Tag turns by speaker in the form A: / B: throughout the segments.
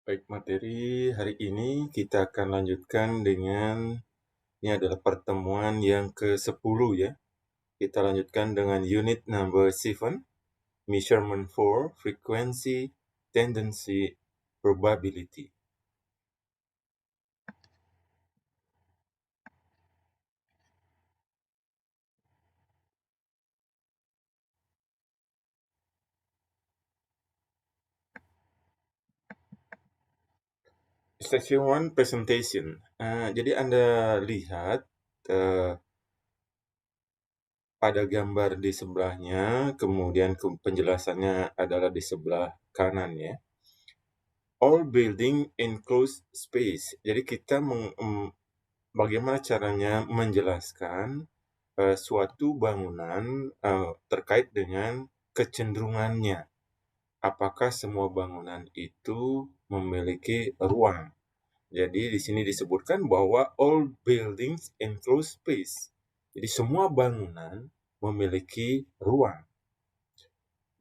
A: Baik, materi hari ini kita akan lanjutkan dengan, ini adalah pertemuan yang ke-10 ya. Kita lanjutkan dengan unit number 7, measurement for frequency, tendency, probability. Section 1, presentation. Jadi Anda lihat pada gambar di sebelahnya, kemudian penjelasannya adalah di sebelah kanan ya. All building enclosed space. Jadi kita bagaimana caranya menjelaskan suatu bangunan terkait dengan kecenderungannya. Apakah semua bangunan itu memiliki ruang? Jadi di sini disebutkan bahwa all buildings enclosed space. Jadi semua bangunan memiliki ruang.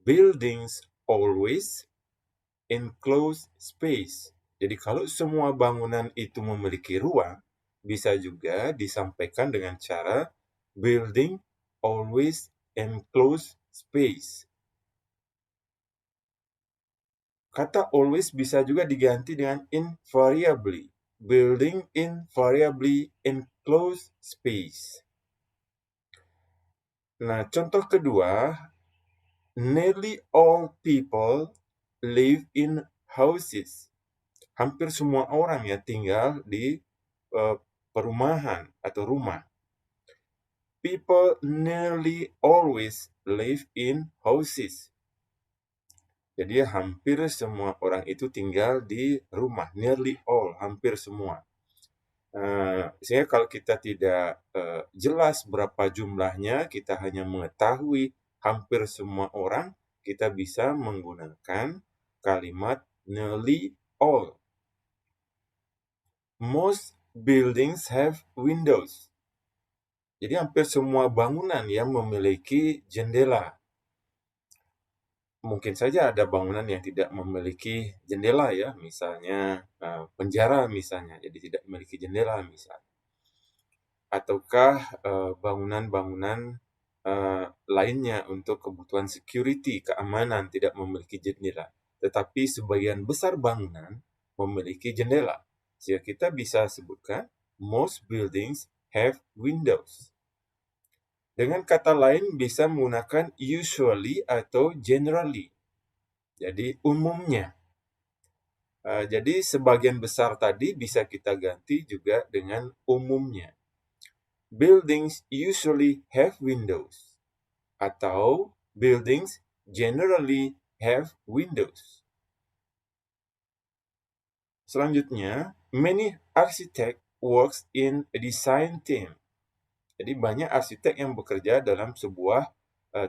A: Buildings always enclosed space. Jadi kalau semua bangunan itu memiliki ruang, bisa juga disampaikan dengan cara building always enclosed space. Kata always bisa juga diganti dengan invariably. Building invariably enclosed space. Nah, contoh kedua, nearly all people live in houses. Hampir semua orang ya tinggal di perumahan atau rumah. People nearly always live in houses. Jadi hampir semua orang itu tinggal di rumah. Nearly all, hampir semua. Sehingga kalau kita tidak jelas berapa jumlahnya, kita hanya mengetahui hampir semua orang, kita bisa menggunakan kalimat nearly all. Most buildings have windows. Jadi hampir semua bangunan yang memiliki jendela. Mungkin saja ada bangunan yang tidak memiliki jendela ya, misalnya penjara misalnya, jadi tidak memiliki jendela misalnya. Ataukah bangunan-bangunan lainnya untuk kebutuhan security, keamanan tidak memiliki jendela. Tetapi sebagian besar bangunan memiliki jendela. Sehingga kita bisa sebutkan most buildings have windows. Dengan kata lain bisa menggunakan usually atau generally. Jadi umumnya. Jadi sebagian besar tadi bisa kita ganti juga dengan umumnya. Buildings usually have windows. Atau buildings generally have windows. Selanjutnya, many architects works in a design team. Jadi banyak arsitek yang bekerja dalam sebuah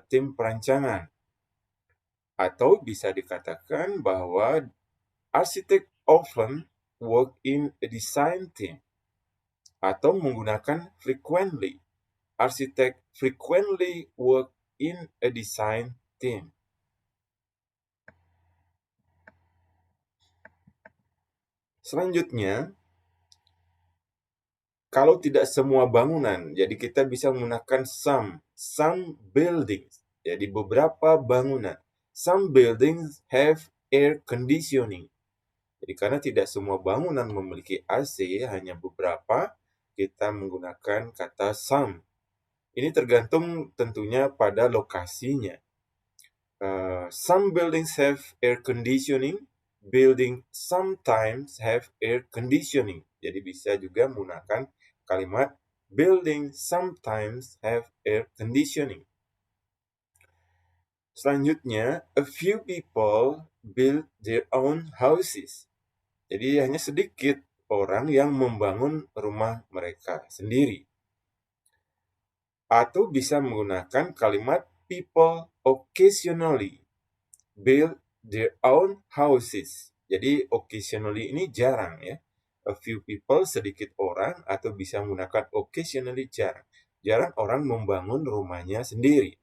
A: tim perancangan. Atau bisa dikatakan bahwa arsitek often work in a design team. Atau menggunakan frequently. Arsitek frequently work in a design team. Selanjutnya, kalau tidak semua bangunan, jadi kita bisa menggunakan some buildings. Jadi beberapa bangunan. Some buildings have air conditioning. Jadi karena tidak semua bangunan memiliki AC, hanya beberapa, kita menggunakan kata some. Ini tergantung tentunya pada lokasinya. Some buildings have air conditioning. Building sometimes have air conditioning. Jadi bisa juga menggunakan kalimat building sometimes have air conditioning. Selanjutnya, a few people build their own houses. Jadi hanya sedikit orang yang membangun rumah mereka sendiri. Atau bisa menggunakan kalimat people occasionally build their own houses. Jadi occasionally ini jarang ya. A few people sedikit orang, atau bisa menggunakan occasionally jarang. Jarang orang membangun rumahnya sendiri.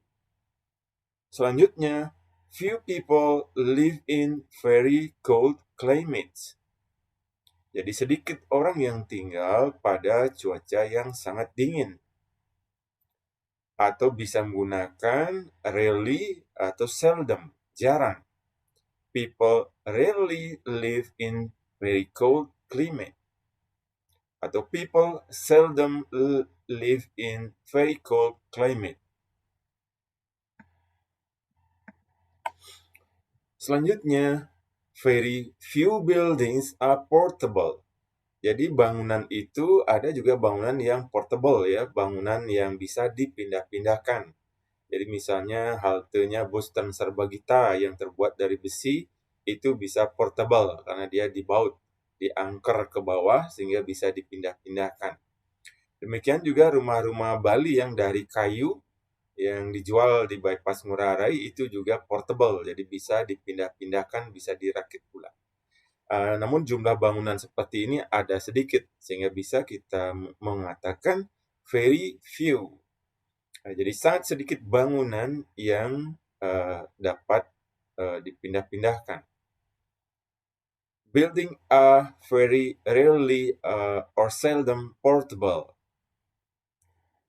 A: Selanjutnya, few people live in very cold climates. Jadi sedikit orang yang tinggal pada cuaca yang sangat dingin. Atau bisa menggunakan rarely atau seldom, jarang. People rarely live in very cold climate. Atau people seldom live in very cold climate. Selanjutnya, very few buildings are portable. Jadi bangunan itu ada juga bangunan yang portable ya, bangunan yang bisa dipindah-pindahkan. Jadi misalnya haltenya bus Transrabagita yang terbuat dari besi itu bisa portable karena dia dibaut, diangker ke bawah sehingga bisa dipindah-pindahkan. Demikian juga rumah-rumah Bali yang dari kayu yang dijual di bypass Ngurah Rai itu juga portable, jadi bisa dipindah-pindahkan, bisa dirakit pula. Namun jumlah bangunan seperti ini ada sedikit, sehingga bisa kita mengatakan very few. Jadi sangat sedikit bangunan yang dapat dipindah-pindahkan. Building are very rarely or seldom portable.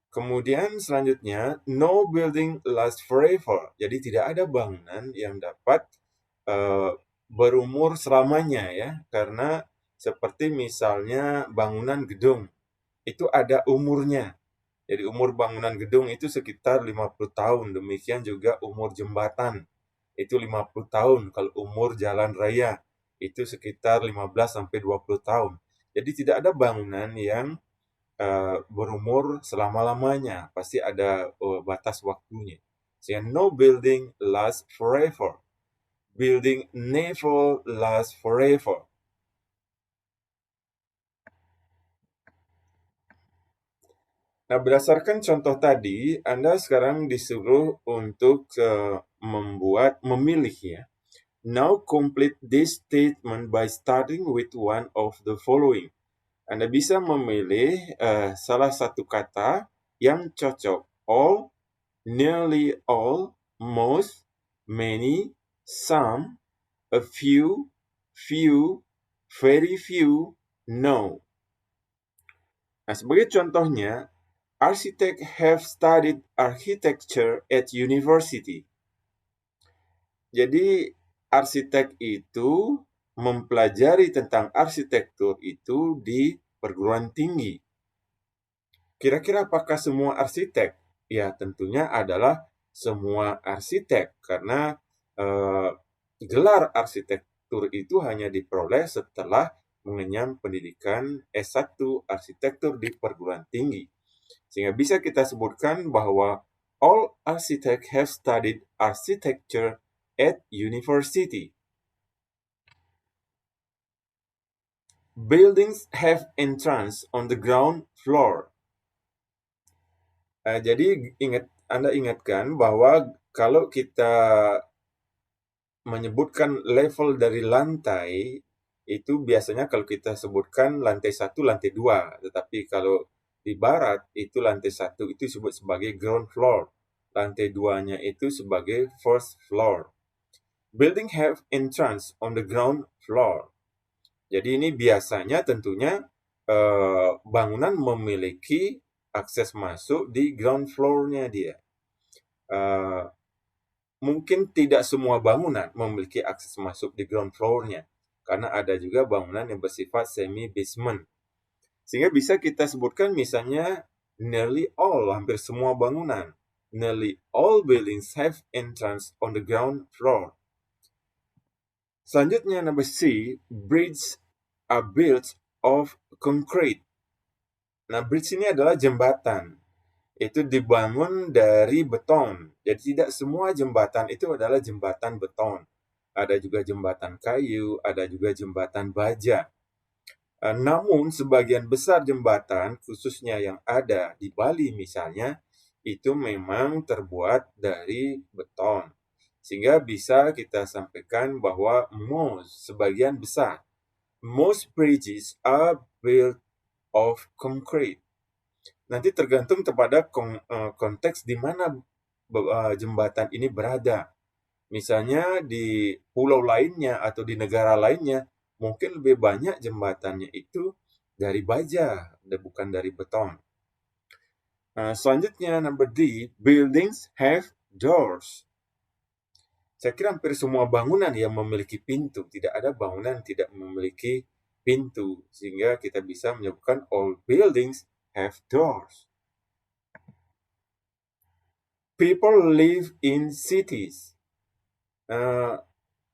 A: Kemudian selanjutnya, no building lasts forever. Jadi tidak ada bangunan yang dapat berumur selamanya ya, karena seperti misalnya bangunan gedung, itu ada umurnya. Jadi umur bangunan gedung itu sekitar 50 tahun, demikian juga umur jembatan, itu 50 tahun. Kalau umur jalan raya, itu sekitar 15-20 tahun. Jadi tidak ada bangunan yang berumur selama-lamanya, pasti ada batas waktunya. Sehingga no building lasts forever. Building never lasts forever. Nah, berdasarkan contoh tadi, Anda sekarang disuruh untuk memilih ya. Now complete this statement by starting with one of the following. Anda bisa memilih salah satu kata yang cocok. All, nearly all, most, many, some, a few, very few, no. Nah, sebagai contohnya, architects have studied architecture at university. Jadi, arsitek itu mempelajari tentang arsitektur itu di perguruan tinggi. Kira-kira apakah semua arsitek? Ya, tentunya adalah semua arsitek, karena gelar arsitektur itu hanya diperoleh setelah mengenyam pendidikan S1 arsitektur di perguruan tinggi. Sehingga bisa kita sebutkan bahwa all architects have studied architecture at university. Buildings have entrance on the ground floor. Jadi Anda ingatkan bahwa kalau kita menyebutkan level dari lantai, itu biasanya kalau kita sebutkan lantai 1, lantai 2. Tetapi kalau di barat, itu lantai 1 itu disebut sebagai ground floor. Lantai 2-nya itu sebagai first floor. Building have entrance on the ground floor. Jadi ini biasanya tentunya bangunan memiliki akses masuk di ground floor-nya dia. Mungkin tidak semua bangunan memiliki akses masuk di ground floor-nya, karena ada juga bangunan yang bersifat semi-basement. Sehingga bisa kita sebutkan misalnya nearly all, hampir semua bangunan. Nearly all buildings have entrance on the ground floor. Selanjutnya, number C, bridges are built of concrete. Nah, bridge ini adalah jembatan. Itu dibangun dari beton. Jadi tidak semua jembatan itu adalah jembatan beton. Ada juga jembatan kayu, ada juga jembatan baja. Namun sebagian besar jembatan, khususnya yang ada di Bali misalnya, itu memang terbuat dari beton. Sehingga bisa kita sampaikan bahwa sebagian besar, most bridges are built of concrete. Nanti tergantung kepada konteks di mana jembatan ini berada. Misalnya di pulau lainnya atau di negara lainnya, mungkin lebih banyak jembatannya itu dari baja, bukan dari beton. Selanjutnya, number D, buildings have doors. Saya kira hampir semua bangunan yang memiliki pintu. Tidak ada bangunan yang tidak memiliki pintu. Sehingga kita bisa menyebutkan all buildings have doors. People live in cities.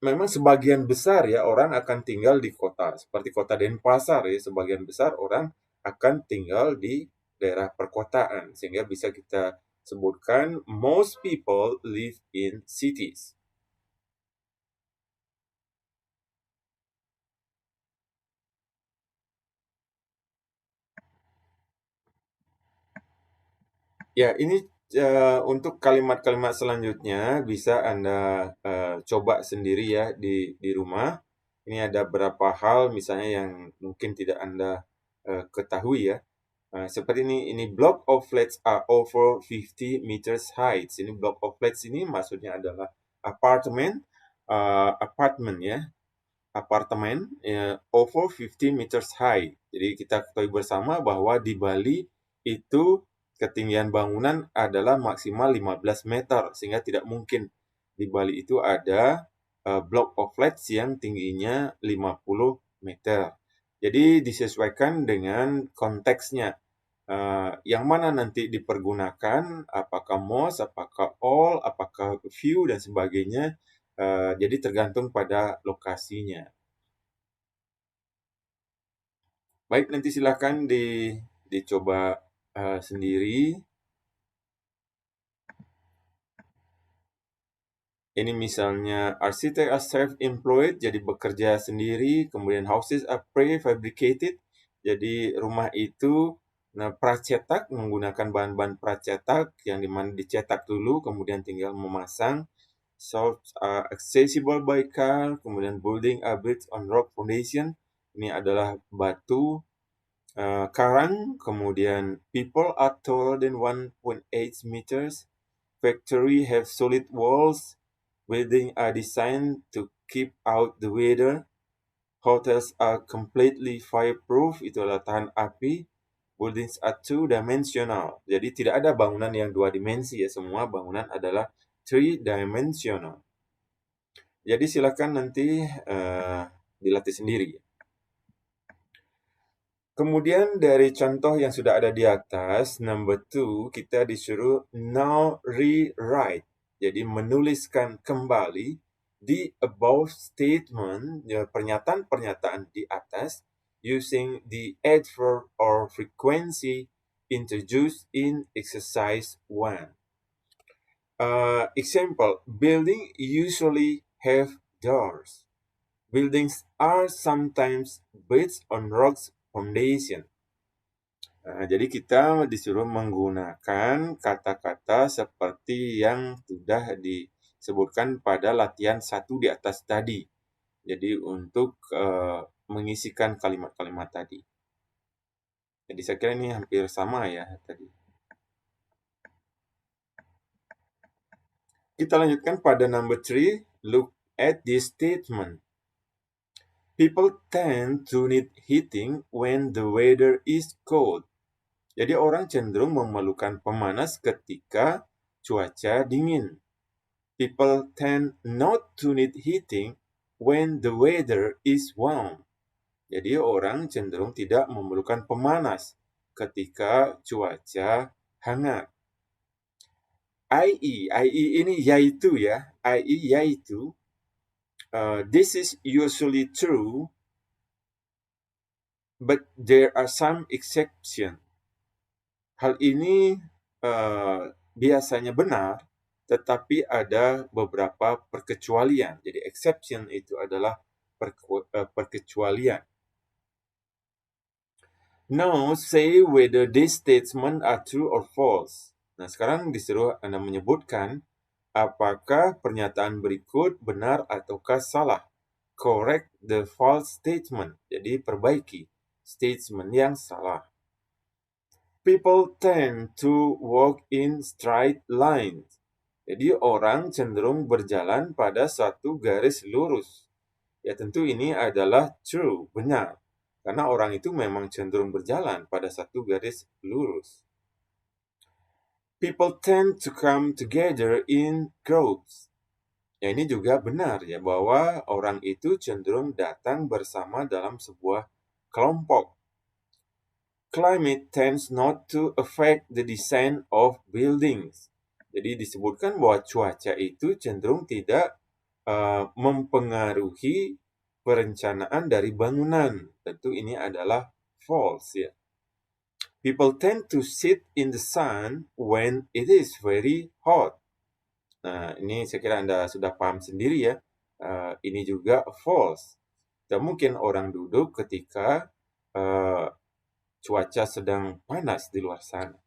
A: Memang sebagian besar ya orang akan tinggal di kota. Seperti kota Denpasar ya, sebagian besar orang akan tinggal di daerah perkotaan. Sehingga bisa kita sebutkan most people live in cities. Ya, ini untuk kalimat-kalimat selanjutnya bisa Anda coba sendiri ya di rumah. Ini ada beberapa hal misalnya yang mungkin tidak Anda ketahui ya. Seperti ini block of flats are over 50 meters high. Ini block of flats ini maksudnya adalah apartemen, apartemen ya, apartemen over 50 meters high. Jadi kita ketahui bersama bahwa di Bali itu ketinggian bangunan adalah maksimal 15 meter, sehingga tidak mungkin di Bali itu ada block of flats yang tingginya 50 meter. Jadi disesuaikan dengan konteksnya. Yang mana nanti dipergunakan, apakah most, apakah all, apakah few, dan sebagainya. Jadi tergantung pada lokasinya. Baik, nanti silakan dicoba sendiri. Ini misalnya arsitek are self-employed, jadi bekerja sendiri. Kemudian houses are prefabricated, jadi rumah itu pracetak, menggunakan bahan-bahan pracetak yang dimana dicetak dulu, kemudian tinggal memasang. Shops are accessible by car, kemudian building are built on rock foundation. Ini adalah batu karang, kemudian people are taller than 1.8 meters. Factory have solid walls. Buildings are designed to keep out the weather. Hotels are completely fireproof, itu adalah tahan api. Buildings are two-dimensional. Jadi tidak ada bangunan yang dua dimensi ya, semua bangunan adalah three-dimensional. Jadi silakan nanti dilatih sendiri. Kemudian dari contoh yang sudah ada di atas, number 2, kita disuruh now rewrite. Jadi menuliskan kembali the above statement, ya, pernyataan-pernyataan di atas, using the adverb or frequency introduced in exercise 1. Example, building usually have doors. Buildings are sometimes built on rocks foundation. Jadi kita disuruh menggunakan kata-kata seperti yang sudah disebutkan pada latihan 1 di atas tadi. Jadi untuk mengisikan kalimat-kalimat tadi. Jadi saya kira ini hampir sama ya tadi. Kita lanjutkan pada number 3. Look at this statement. People tend to need heating when the weather is cold. Jadi orang cenderung memerlukan pemanas ketika cuaca dingin. People tend not to need heating when the weather is warm. Jadi orang cenderung tidak memerlukan pemanas ketika cuaca hangat. IE ini yaitu ya, IE yaitu. This is usually true, but there are some exceptions. Hal ini biasanya benar, tetapi ada beberapa perkecualian. Jadi exception itu adalah perkecualian. Now say whether these statements are true or false. Nah, sekarang disuruh Anda menyebutkan apakah pernyataan berikut benar ataukah salah. Correct the false statement. Jadi perbaiki statement yang salah. People tend to walk in straight lines. Jadi orang cenderung berjalan pada satu garis lurus. Ya tentu ini adalah true, benar. Karena orang itu memang cenderung berjalan pada satu garis lurus. People tend to come together in groups. Ya ini juga benar ya, bahwa orang itu cenderung datang bersama dalam sebuah kelompok. Climate tends not to affect the design of buildings. Jadi disebutkan bahwa cuaca itu cenderung tidak mempengaruhi perencanaan dari bangunan. Tentu ini adalah false ya. People tend to sit in the sun when it is very hot. Nah, ini saya kira Anda sudah paham sendiri ya. Ini juga false. Tidak mungkin orang duduk ketika cuaca sedang panas di luar sana.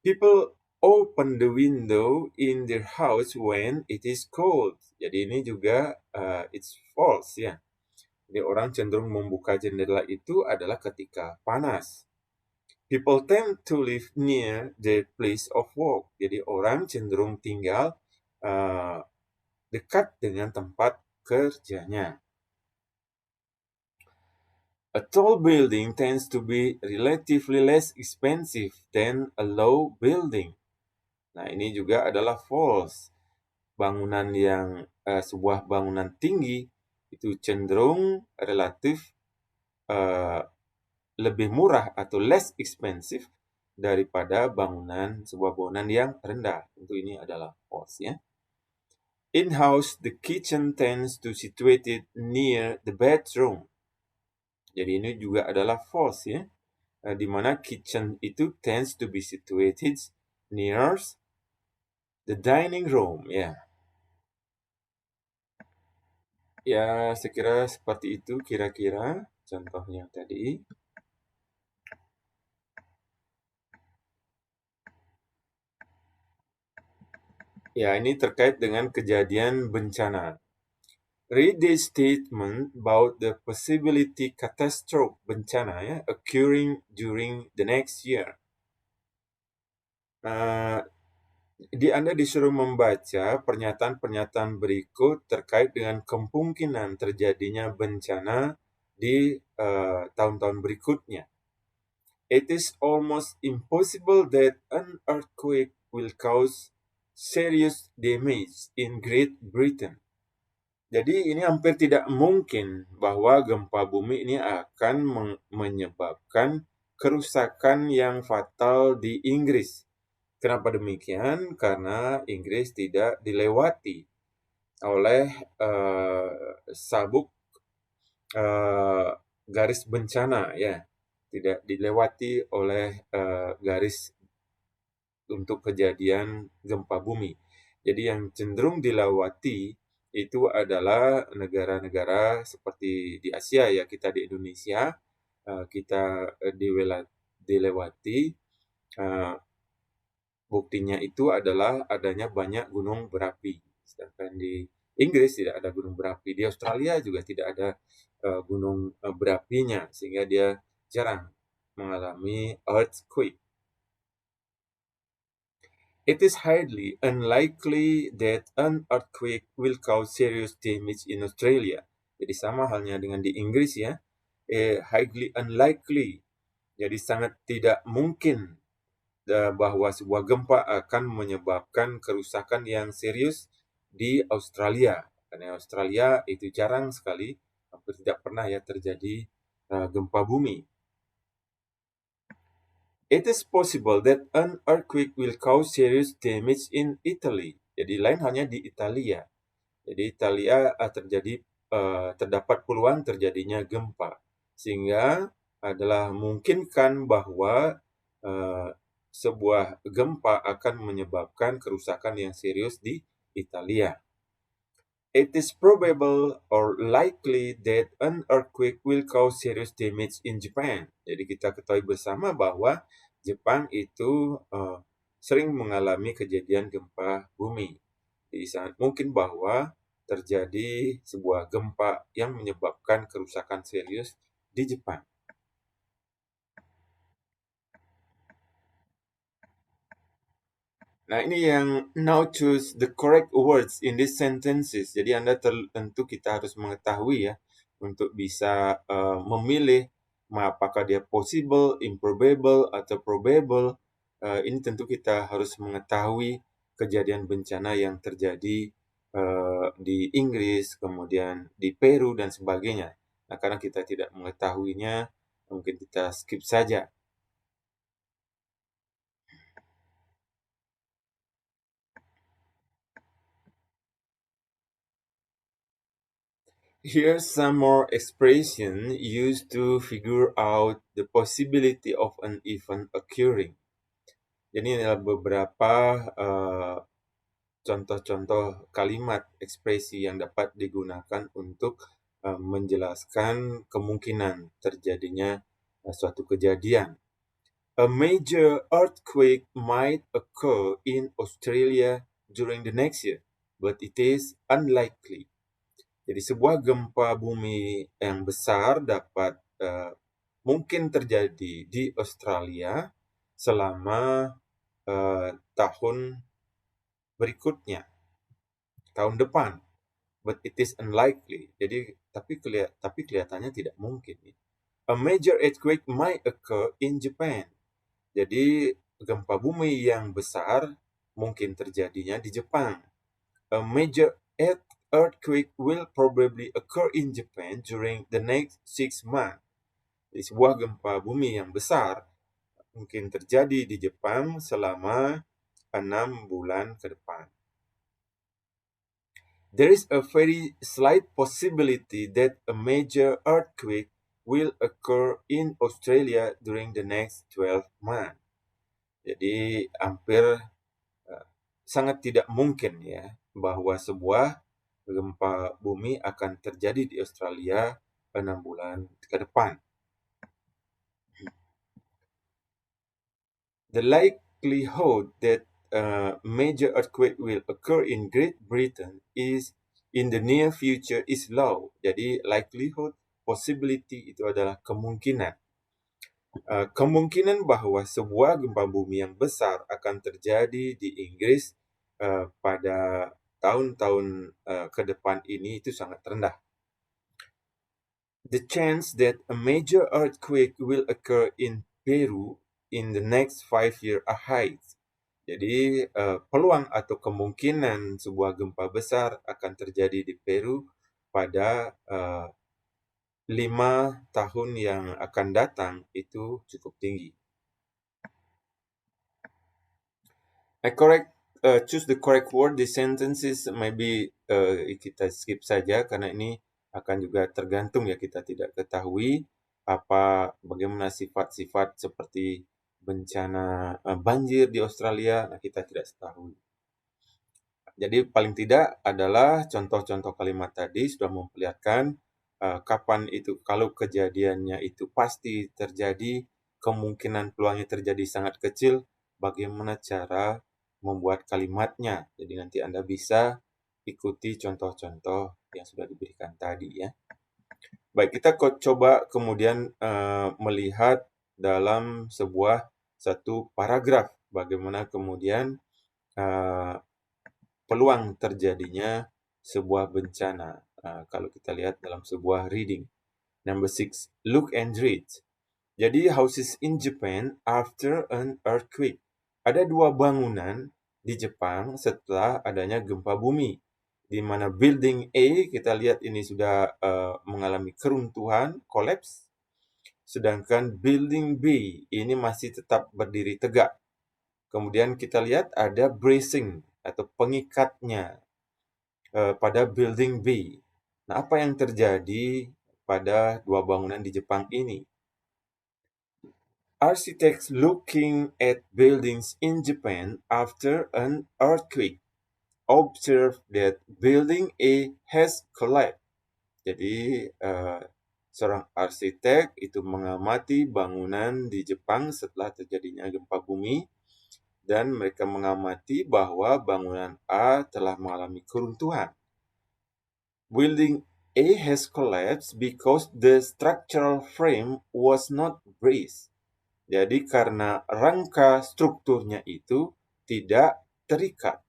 A: People open the window in their house when it is cold. Jadi ini juga it's false ya. Jadi orang cenderung membuka jendela itu adalah ketika panas. People tend to live near their place of work. Jadi orang cenderung tinggal dekat dengan tempat kerjanya. A tall building tends to be relatively less expensive than a low building. Nah, ini juga adalah false. Bangunan yang sebuah bangunan tinggi itu cenderung relatif lebih murah atau less expensive daripada sebuah bangunan yang rendah. Tentu ini adalah false ya. In-house, the kitchen tends to situated near the bedroom. Jadi ini juga adalah false ya. Di mana kitchen itu tends to be situated near the dining room ya. Ya, saya kira seperti itu kira-kira contohnya tadi. Ya, ini terkait dengan kejadian bencana. Read the statement about the possibility catastrophe bencana ya, occurring during the next year. Anda disuruh membaca pernyataan-pernyataan berikut terkait dengan kemungkinan terjadinya bencana di tahun-tahun berikutnya. It is almost impossible that an earthquake will cause serious damage in Great Britain. Jadi ini hampir tidak mungkin bahwa gempa bumi ini akan menyebabkan kerusakan yang fatal di Inggris. Kenapa demikian? Karena Inggris tidak dilewati oleh sabuk garis bencana ya, tidak dilewati oleh garis untuk kejadian gempa bumi. Jadi yang cenderung dilewati itu adalah negara-negara seperti di Asia ya, kita di Indonesia kita dilewati. Buktinya itu adalah adanya banyak gunung berapi. Sedangkan di Inggris tidak ada gunung berapi. Di Australia juga tidak ada gunung berapinya, sehingga dia jarang mengalami earthquake. It is highly unlikely that an earthquake will cause serious damage in Australia. Jadi sama halnya dengan di Inggris ya, highly unlikely. Jadi sangat tidak mungkin bahwa sebuah gempa akan menyebabkan kerusakan yang serius di Australia. Karena Australia itu jarang sekali, hampir tidak pernah ya terjadi gempa bumi. It is possible that an earthquake will cause serious damage in Italy. Jadi lain hanya di Italia. Jadi Italia terdapat peluang terjadinya gempa, sehingga adalah memungkinkan bahwa sebuah gempa akan menyebabkan kerusakan yang serius di Italia. It is probable or likely that an earthquake will cause serious damage in Japan. Jadi kita ketahui bersama bahwa Jepang itu sering mengalami kejadian gempa bumi. Jadi sangat mungkin bahwa terjadi sebuah gempa yang menyebabkan kerusakan serius di Jepang. Nah, ini yang now choose the correct words in these sentences. Jadi Anda tentu kita harus mengetahui ya untuk bisa memilih apakah dia possible, improbable, atau probable. Ini tentu kita harus mengetahui kejadian bencana yang terjadi di Inggris, kemudian di Peru dan sebagainya. Nah, karena kita tidak mengetahuinya, mungkin kita skip saja. Here's some more expression used to figure out the possibility of an event occurring. Jadi ini adalah beberapa contoh-contoh kalimat ekspresi yang dapat digunakan untuk menjelaskan kemungkinan terjadinya suatu kejadian. A major earthquake might occur in Australia during the next year, but it is unlikely. Jadi sebuah gempa bumi yang besar dapat mungkin terjadi di Australia selama tahun berikutnya, tahun depan. But it is unlikely. Jadi tapi kelihatannya tidak mungkin. A major earthquake might occur in Japan. Jadi gempa bumi yang besar mungkin terjadinya di Jepang. A major earthquake will probably occur in Japan during the next 6 months. Jadi sebuah gempa bumi yang besar mungkin terjadi di Jepang selama 6 bulan ke depan. There is a very slight possibility that a major earthquake will occur in Australia during the next 12 months. Jadi hampir sangat tidak mungkin ya bahwa sebuah gempa bumi akan terjadi di Australia 6 bulan ke depan. The likelihood that a major earthquake will occur in Great Britain is in the near future is low. Jadi likelihood, possibility itu adalah kemungkinan. Kemungkinan bahwa sebuah gempa bumi yang besar akan terjadi di Inggris pada tahun-tahun ke depan ini itu sangat rendah. The chance that a major earthquake will occur in Peru in the next 5 years are high. Jadi peluang atau kemungkinan sebuah gempa besar akan terjadi di Peru pada 5 tahun yang akan datang itu cukup tinggi. Choose the correct word. The sentences maybe kita skip saja karena ini akan juga tergantung ya, kita tidak ketahui bagaimana sifat-sifat seperti bencana banjir di Australia, kita tidak ketahui. Jadi paling tidak adalah contoh-contoh kalimat tadi sudah memperlihatkan kapan itu, kalau kejadiannya itu pasti terjadi, kemungkinan peluangnya terjadi sangat kecil, bagaimana cara membuat kalimatnya. Jadi nanti Anda bisa ikuti contoh-contoh yang sudah diberikan tadi ya. Baik, kita coba kemudian melihat dalam satu paragraf bagaimana kemudian peluang terjadinya sebuah bencana. Kalau kita lihat dalam sebuah reading. Number 6, look and read. Jadi houses in Japan after an earthquake. Ada 2 bangunan di Jepang setelah adanya gempa bumi. Di mana building A kita lihat ini sudah mengalami keruntuhan, collapse. Sedangkan building B ini masih tetap berdiri tegak. Kemudian kita lihat ada bracing atau pengikatnya pada building B. Nah, apa yang terjadi pada 2 bangunan di Jepang ini? Architects looking at buildings in Japan after an earthquake observe that building A has collapsed. Jadi seorang arsitek itu mengamati bangunan di Jepang setelah terjadinya gempa bumi, dan mereka mengamati bahwa bangunan A telah mengalami keruntuhan. Building A has collapsed because the structural frame was not braced. Jadi karena rangka strukturnya itu tidak terikat.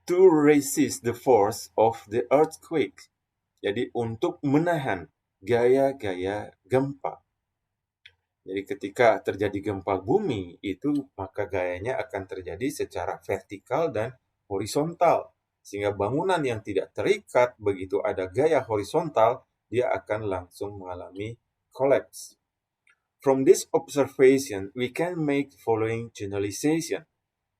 A: To resist the force of the earthquake. Jadi untuk menahan gaya-gaya gempa. Jadi ketika terjadi gempa bumi itu maka gayanya akan terjadi secara vertikal dan horizontal. Sehingga bangunan yang tidak terikat begitu ada gaya horizontal dia akan langsung mengalami collapse. From this observation we can make following generalization.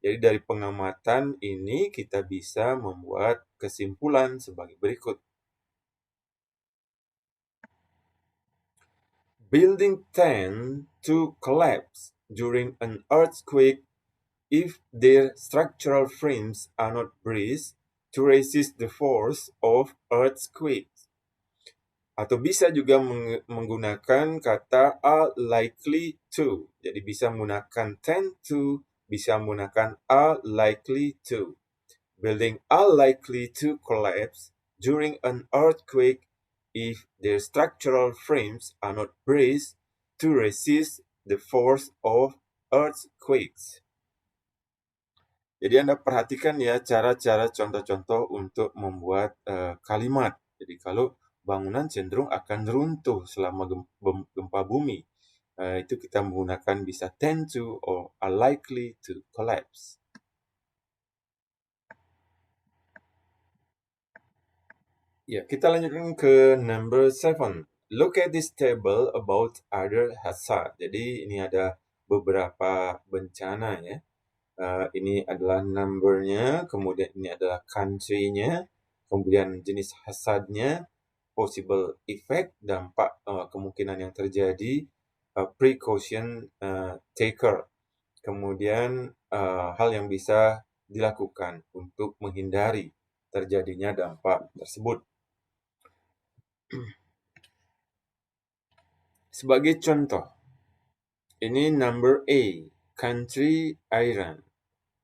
A: Jadi dari pengamatan ini kita bisa membuat kesimpulan sebagai berikut. Building tend to collapse during an earthquake if their structural frames are not braced to resist the force of earthquakes. Atau bisa juga menggunakan kata are likely to. Jadi bisa menggunakan tend to, bisa menggunakan are likely to. Buildings are likely to collapse during an earthquake if their structural frames are not braced to resist the force of earthquakes. Jadi Anda perhatikan ya cara-cara contoh-contoh untuk membuat kalimat. Jadi kalau bangunan cenderung akan runtuh selama gempa bumi, itu kita menggunakan bisa tend to or are likely to collapse. Ya, kita lanjutkan ke number 7. Look at this table about other hazard. Jadi ini ada beberapa bencana ya. Ini adalah numbernya, kemudian ini adalah country-nya, kemudian jenis hazardnya, possible effect, dampak kemungkinan yang terjadi, precaution taker, kemudian hal yang bisa dilakukan untuk menghindari terjadinya dampak tersebut. Sebagai contoh, ini number A, country Iran.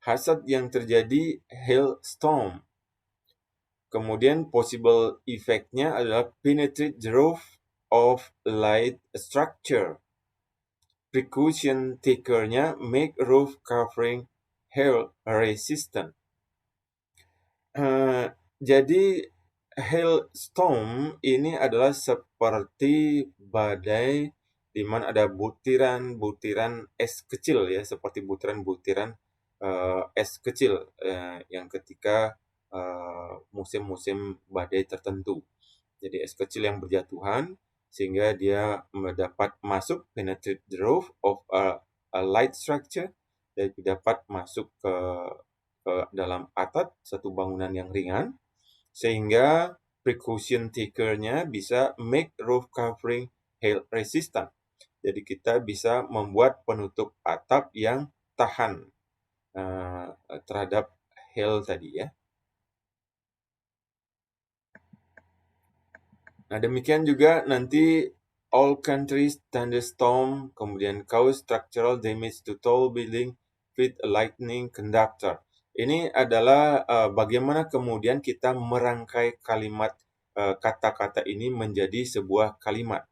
A: Hazard yang terjadi hailstorm. Kemudian possible effect-nya adalah penetrate the roof of light structure. Precaution taker-nya make roof covering hail resistant. Jadi hailstorm ini adalah seperti badai di mana ada butiran-butiran es kecil ya, seperti butiran-butiran es kecil yang ketika musim-musim badai tertentu. Jadi es kecil yang berjatuhan sehingga dia dapat masuk penetrate the roof of a light structure dan dapat masuk ke dalam atap satu bangunan yang ringan sehingga precaution taker-nya bisa make roof covering hail resistant. Jadi kita bisa membuat penutup atap yang tahan terhadap hail tadi ya. Nah, demikian juga nanti all countries thunderstorm kemudian cause structural damage to tall building with a lightning conductor. Ini adalah bagaimana kemudian kita merangkai kalimat kata-kata ini menjadi sebuah kalimat.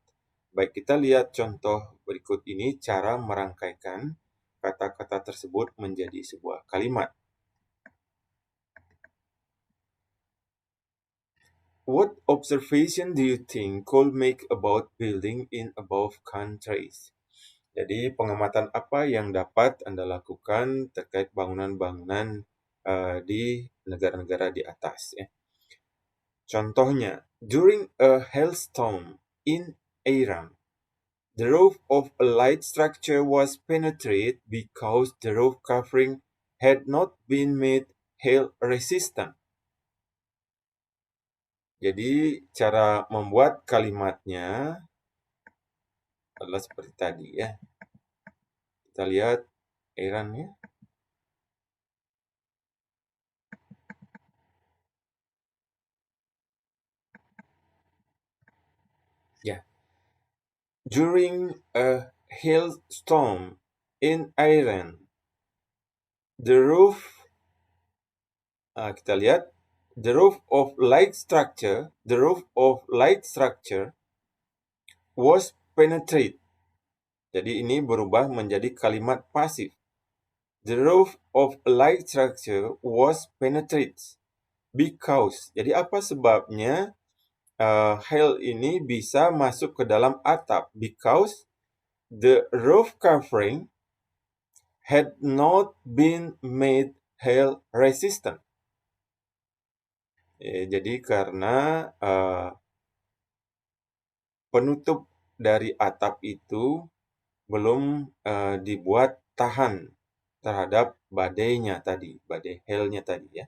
A: Baik, kita lihat contoh berikut ini cara merangkaikan kata-kata tersebut menjadi sebuah kalimat. What observation do you think could make about building in above countries? Jadi pengamatan apa yang dapat Anda lakukan terkait bangunan-bangunan di negara-negara di atas ya. Contohnya, during a hailstorm in Iran, the roof of a light structure was penetrated because the roof covering had not been made hail resistant. Jadi cara membuat kalimatnya adalah seperti tadi ya. Kita lihat Iran ya. Ya. During a hailstorm in Iran, the roof kita lihat the roof of light structure was penetrated. Jadi ini berubah menjadi kalimat pasif. The roof of a light structure was penetrated because. Jadi apa sebabnya hail ini bisa masuk ke dalam atap? Because the roof covering had not been made hail resistant. Jadi karena penutup dari atap itu belum dibuat tahan terhadap badainya tadi, badai hailnya tadi ya.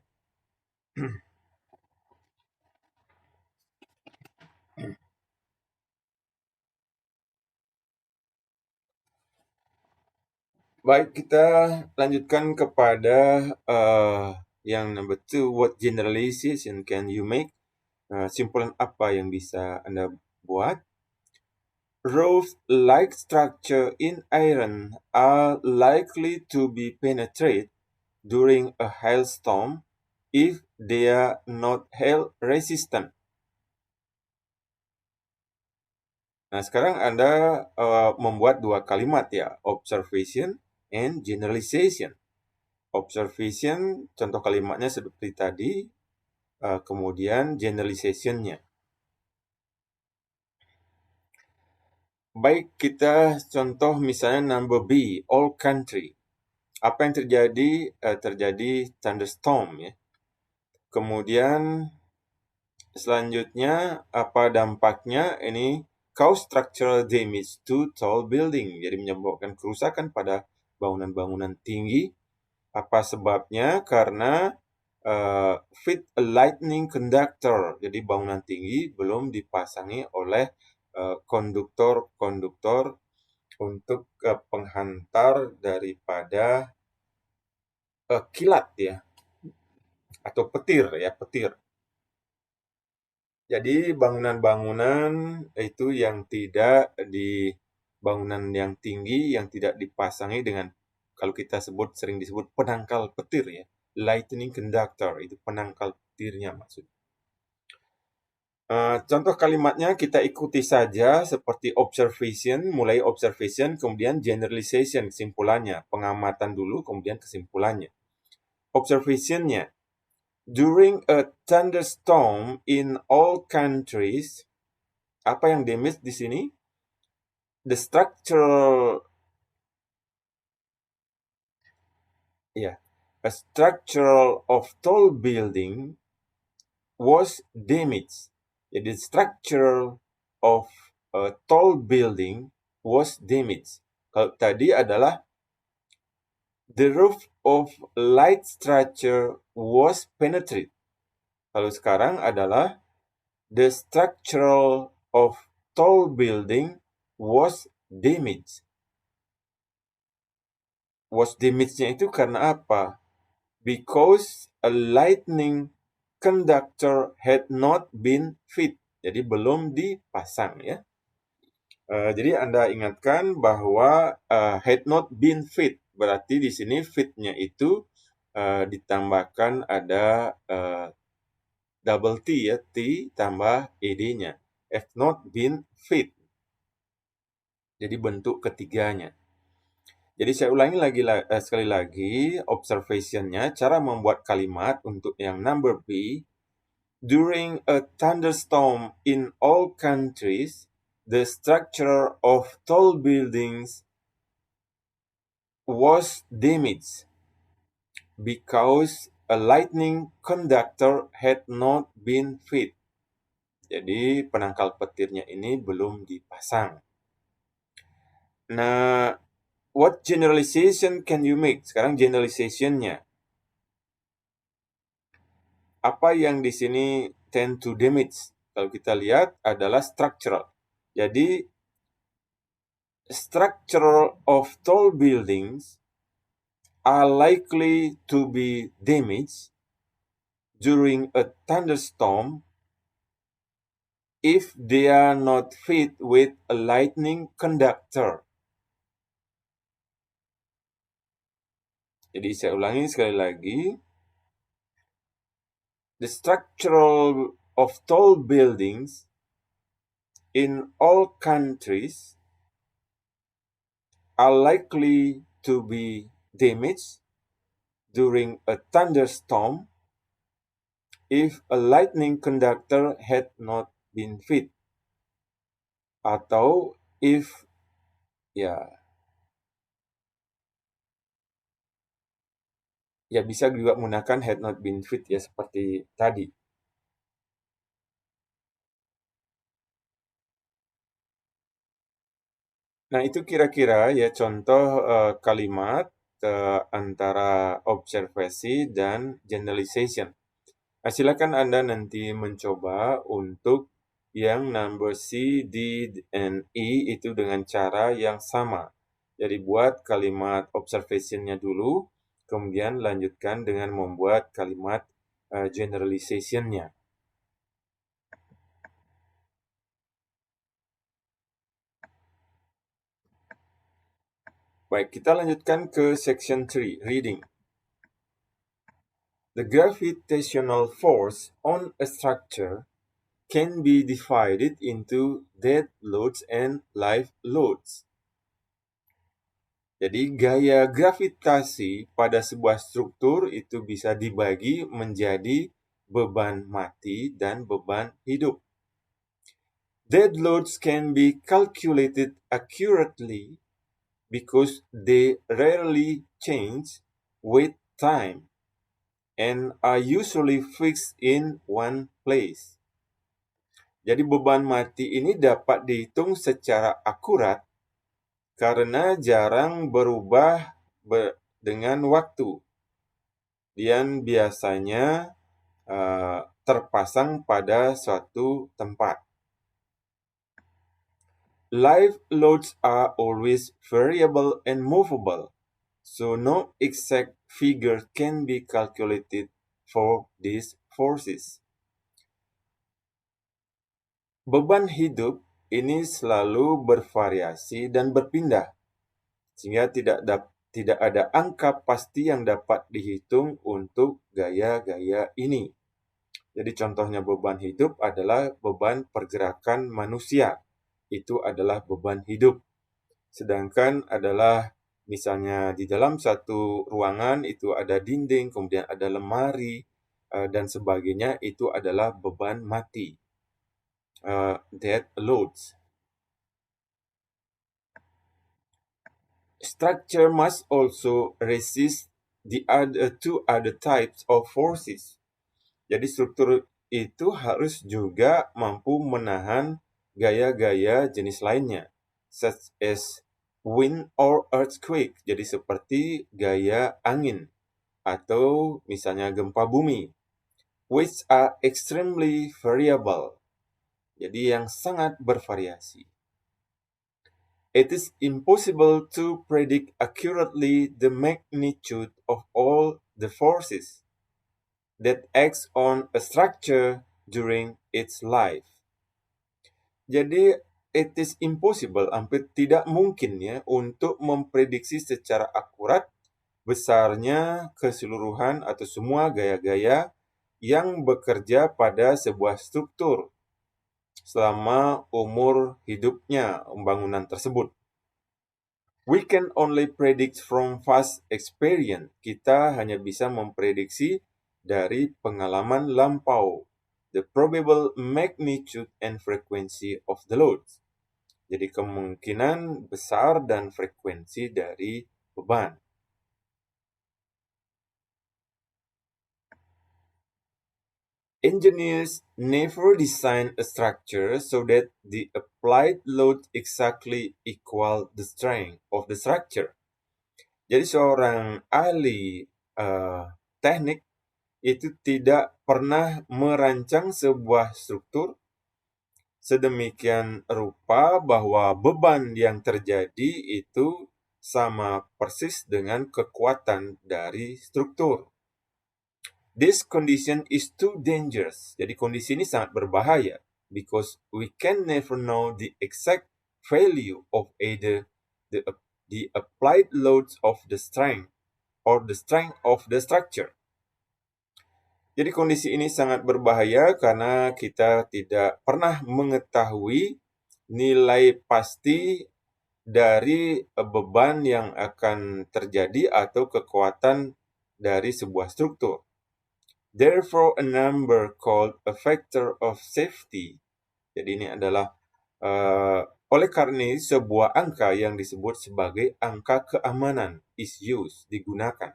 A: Baik, kita lanjutkan kepada yang number 2, what generalization can you make? Simpulan apa yang bisa Anda buat? Roof-like structure in iron are likely to be penetrated during a hailstorm if they are not hail resistant. Nah, sekarang Anda membuat dua kalimat ya, observation and generalization. Observation, contoh kalimatnya seperti tadi, kemudian generalization-nya. Baik, kita contoh misalnya number B, all country. Apa yang terjadi? Terjadi thunderstorm ya. Kemudian selanjutnya apa dampaknya? Ini cause structural damage to tall building. Jadi menyebabkan kerusakan pada bangunan-bangunan tinggi. Apa sebabnya? Karena fit a lightning conductor. Jadi bangunan tinggi belum dipasangi oleh konduktor-konduktor untuk penghantar daripada kilat ya, atau petir ya, petir. Jadi bangunan-bangunan itu yang tidak di bangunan yang tinggi yang tidak dipasangi dengan, kalau kita sebut, sering disebut penangkal petir ya, lightning conductor, itu penangkal petirnya maksud. Contoh kalimatnya kita ikuti saja seperti observation, mulai observation, kemudian generalization, kesimpulannya, pengamatan dulu, kemudian kesimpulannya. Observationnya, during a thunderstorm in all countries, apa yang damage di sini? The a structural of tall building was damaged. Jadi structure of a tall building was damaged. Kalau tadi adalah the roof of light structure was penetrated. Kalau sekarang adalah the structural of tall building was damaged. Was damaged-nya itu karena apa? Because a lightning conductor had not been fit. Jadi belum dipasang ya. Jadi Anda ingatkan bahwa had not been fit. Berarti di sini fit-nya itu ditambahkan ada double T ya, T tambah ed-nya. Have not been fit. Jadi bentuk ketiganya. Jadi saya ulangi sekali lagi observation-nya, cara membuat kalimat untuk yang number B. During a thunderstorm in all countries, the structure of tall buildings was damaged because a lightning conductor had not been fit. Jadi penangkal petirnya ini belum dipasang. Nah, what generalization can you make? Sekarang generalization-nya. Apa yang di sini tend to damage? Kalau kita lihat adalah structural. Jadi, structure of tall buildings are likely to be damaged during a thunderstorm if they are not fit with a lightning conductor. Jadi saya ulangi sekali lagi. The structural of tall buildings in all countries are likely to be damaged during a thunderstorm if a lightning conductor had not been fit. Atau if, ya, ya bisa juga menggunakan had not been fit ya seperti tadi. Nah, itu kira-kira ya contoh kalimat antara observasi dan generalization. Nah, silakan Anda nanti mencoba untuk yang number C, D, and E itu dengan cara yang sama. Jadi buat kalimat observation-nya dulu, kemudian lanjutkan dengan membuat kalimat generalization-nya. Baik, kita lanjutkan ke section 3, reading. The gravitational force on a structure can be divided into dead loads and live loads. Jadi gaya gravitasi pada sebuah struktur itu bisa dibagi menjadi beban mati dan beban hidup. Dead loads can be calculated accurately because they rarely change with time and are usually fixed in one place. Jadi beban mati ini dapat dihitung secara akurat karena jarang berubah dengan waktu dan biasanya terpasang pada suatu tempat. Live loads are always variable and movable, so no exact figure can be calculated for these forces. Beban hidup ini selalu bervariasi dan berpindah, sehingga tidak ada angka pasti yang dapat dihitung untuk gaya-gaya ini. Jadi contohnya beban hidup adalah beban pergerakan manusia. Itu adalah beban hidup. Sedangkan adalah misalnya di dalam satu ruangan itu ada dinding, kemudian ada lemari, dan sebagainya, itu adalah beban mati. Dead loads. Structure must also resist the two other types of forces. Jadi struktur itu harus juga mampu menahan gaya-gaya jenis lainnya, such as wind or earthquake. Jadi seperti gaya angin atau misalnya gempa bumi, which are extremely variable. Jadi yang sangat bervariasi. It is impossible to predict accurately the magnitude of all the forces that acts on a structure during its life. Jadi, it is impossible, hampir tidak mungkin ya, untuk memprediksi secara akurat besarnya keseluruhan atau semua gaya-gaya yang bekerja pada sebuah struktur selama umur hidupnya bangunan tersebut. We can only predict from past experience. Kita hanya bisa memprediksi dari pengalaman lampau, the probable magnitude and frequency of the loads. Jadi kemungkinan besar dan frekuensi dari beban. Engineers never design a structure so that the applied load exactly equal the strength of the structure. Jadi seorang ahli teknik itu tidak pernah merancang sebuah struktur sedemikian rupa bahwa beban yang terjadi itu sama persis dengan kekuatan dari struktur. This condition is too dangerous. Jadi kondisi ini sangat berbahaya because we can never know the exact value of either the applied loads of the strength or the strength of the structure. Jadi kondisi ini sangat berbahaya karena kita tidak pernah mengetahui nilai pasti dari beban yang akan terjadi atau kekuatan dari sebuah struktur. Therefore, a number called a factor of safety. Jadi ini adalah oleh karena sebuah angka yang disebut sebagai angka keamanan is used, digunakan.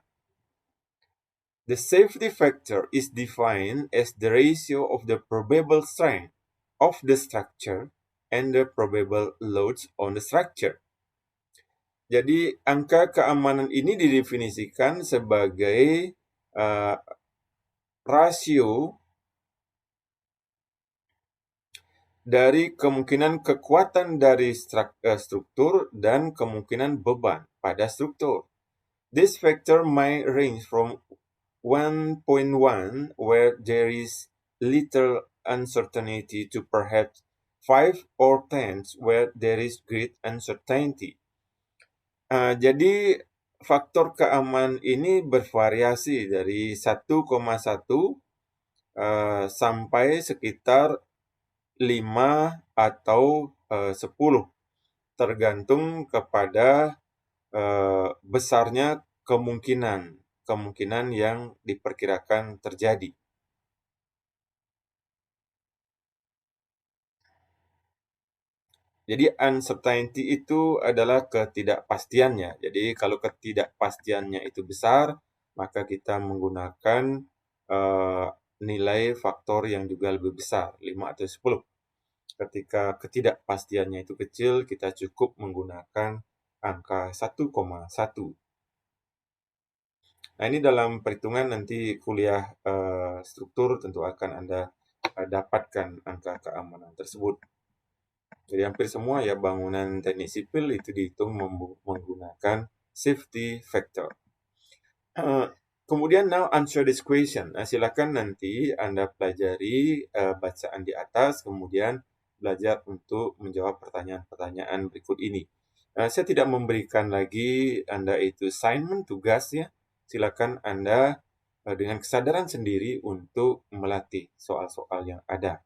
A: The safety factor is defined as the ratio of the probable strength of the structure and the probable loads on the structure. Jadi angka keamanan ini didefinisikan sebagai rasio dari kemungkinan kekuatan dari struktur dan kemungkinan beban pada struktur. This factor may range from 1.1, where there is little uncertainty, to perhaps 5 or 10, where there is great uncertainty. Jadi faktor keamanan ini bervariasi dari 1,1 sampai sekitar 5 atau 10, tergantung kepada besarnya kemungkinan yang diperkirakan terjadi. Jadi uncertainty itu adalah ketidakpastiannya. Jadi kalau ketidakpastiannya itu besar, maka kita menggunakan nilai faktor yang juga lebih besar, 5 atau 10. Ketika ketidakpastiannya itu kecil, kita cukup menggunakan angka 1,1. Nah, ini dalam perhitungan nanti kuliah struktur tentu akan Anda dapatkan angka keamanan tersebut. Jadi hampir semua ya bangunan teknik sipil itu dihitung menggunakan safety factor. Kemudian now answer this question. Silakan nanti Anda pelajari bacaan di atas, kemudian belajar untuk menjawab pertanyaan-pertanyaan berikut ini. Saya tidak memberikan lagi Anda itu assignment, tugas ya. Silakan Anda dengan kesadaran sendiri untuk melatih soal-soal yang ada.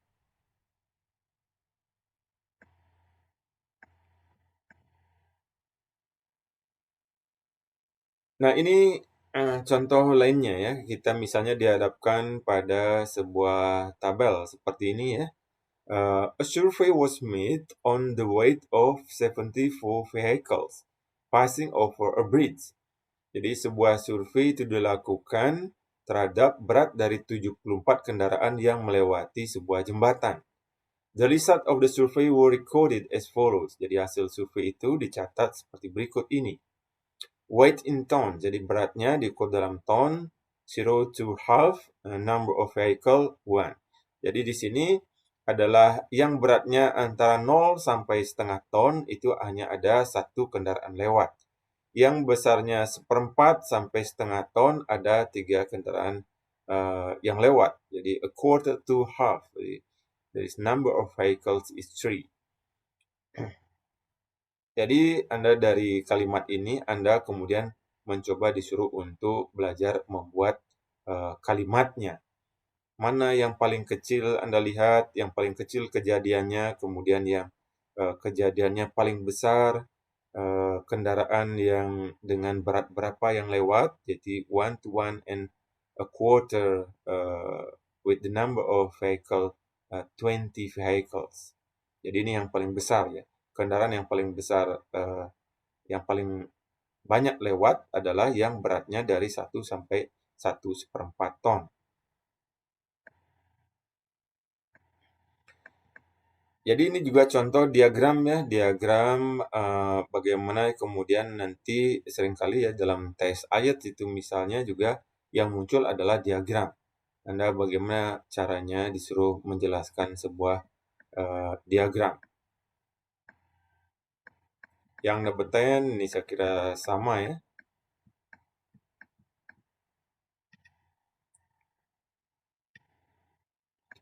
A: Nah, ini contoh lainnya ya. Kita misalnya dihadapkan pada sebuah tabel seperti ini ya. A survey was made on the weight of 74 vehicles passing over a bridge. Jadi sebuah survei itu dilakukan terhadap berat dari 74 kendaraan yang melewati sebuah jembatan. The result of the survey were recorded as follows. Jadi hasil survei itu dicatat seperti berikut ini. Weight in ton, jadi beratnya diukur dalam ton, 0 to half, number of vehicle, 1. Jadi di sini adalah yang beratnya antara 0 sampai setengah ton, itu hanya ada satu kendaraan lewat. Yang besarnya 1/4 sampai setengah ton, ada 3 kendaraan yang lewat. Jadi a quarter to half, jadi number of vehicles is 3. Jadi Anda dari kalimat ini, Anda kemudian mencoba disuruh untuk belajar membuat kalimatnya. Mana yang paling kecil Anda lihat, yang paling kecil kejadiannya, kemudian yang kejadiannya paling besar, kendaraan yang dengan berat berapa yang lewat, jadi 1 to 1 and a quarter with the number of vehicle 20 vehicles. Jadi ini yang paling besar ya. Kendaraan yang paling besar, yang paling banyak lewat adalah yang beratnya dari 1 sampai 1/4 ton. Jadi ini juga contoh diagram ya, diagram bagaimana kemudian nanti seringkali ya dalam tes IELTS itu misalnya juga yang muncul adalah diagram. Anda bagaimana caranya disuruh menjelaskan sebuah diagram. Yang number 10 ini saya kira sama ya.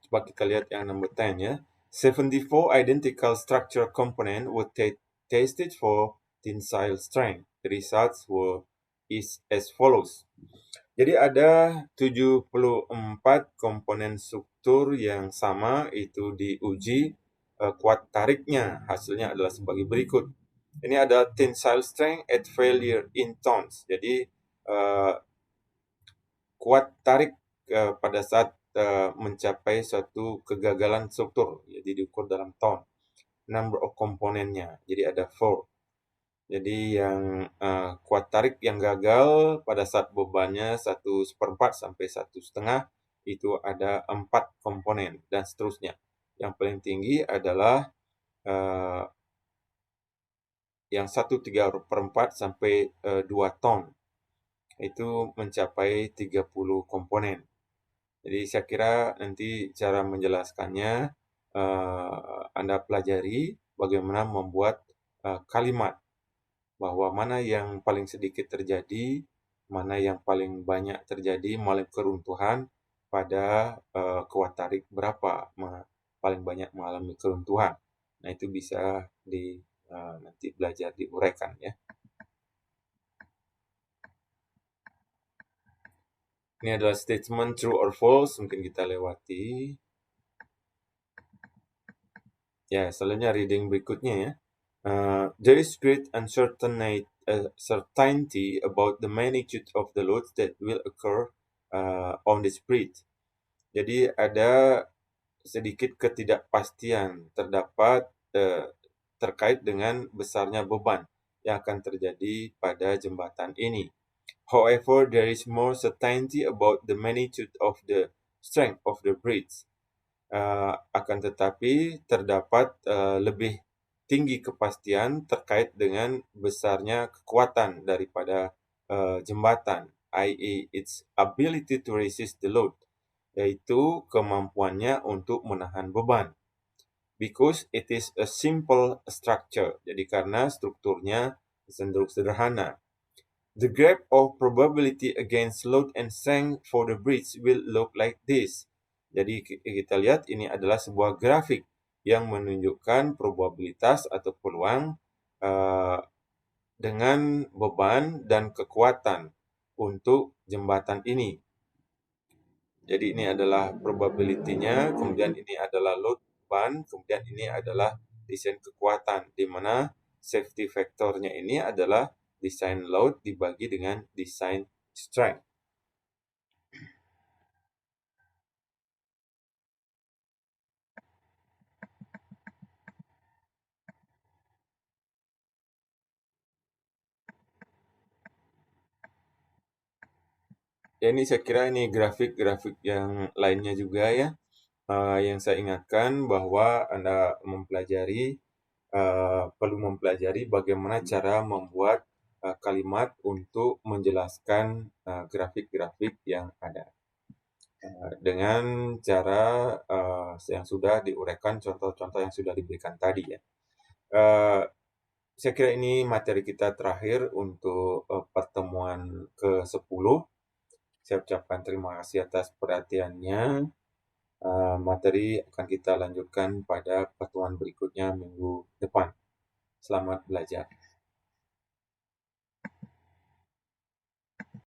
A: Coba kita lihat yang number 10 ya. 74 identical structure component were tested for tensile strength. The results is as follows. Jadi ada 74 komponen struktur yang sama itu diuji kuat tariknya. Hasilnya adalah sebagai berikut. Ini ada tensile strength at failure in tons. Jadi kuat tarik pada saat mencapai suatu kegagalan struktur, jadi diukur dalam ton. Number of komponennya, jadi ada 4. Jadi yang kuat tarik yang gagal pada saat bebannya 1/4 sampai 1,5 itu ada 4 komponen dan seterusnya. Yang paling tinggi adalah yang 1/3 sampai 2 ton. Itu mencapai 30 komponen. Jadi saya kira nanti cara menjelaskannya Anda pelajari bagaimana membuat kalimat bahwa mana yang paling sedikit terjadi, mana yang paling banyak terjadi melalui keruntuhan pada kuat tarik berapa paling banyak mengalami keruntuhan. Nah, itu bisa nanti belajar diuraikan ya. Ini adalah statement true or false, mungkin kita lewati. Ya, selanjutnya reading berikutnya ya. There is great uncertainty about the magnitude of the loads that will occur on this bridge. Jadi ada sedikit ketidakpastian terkait dengan besarnya beban yang akan terjadi pada jembatan ini. However, there is more certainty about the magnitude of the strength of the bridge. Akan tetapi terdapat lebih tinggi kepastian terkait dengan besarnya kekuatan daripada jembatan, i.e. its ability to resist the load, yaitu kemampuannya untuk menahan beban. Because it is a simple structure, jadi karena strukturnya cenderung sederhana. The graph of probability against load and strength for the bridge will look like this. Jadi kita lihat ini adalah sebuah grafik yang menunjukkan probabilitas atau peluang dengan beban dan kekuatan untuk jembatan ini. Jadi ini adalah probability-nya, kemudian ini adalah load beban, kemudian ini adalah desain kekuatan, di mana safety factor-nya ini adalah desain load dibagi dengan desain strength. Ya, ini saya kira ini grafik-grafik yang lainnya juga ya. Yang saya ingatkan bahwa Anda perlu mempelajari bagaimana cara membuat kalimat untuk menjelaskan grafik-grafik yang ada. Dengan cara yang sudah diuraikan, contoh-contoh yang sudah diberikan tadi ya. Saya kira ini materi kita terakhir untuk pertemuan ke-10. Saya ucapkan terima kasih atas perhatiannya. Materi akan kita lanjutkan pada pertemuan berikutnya minggu depan. Selamat belajar.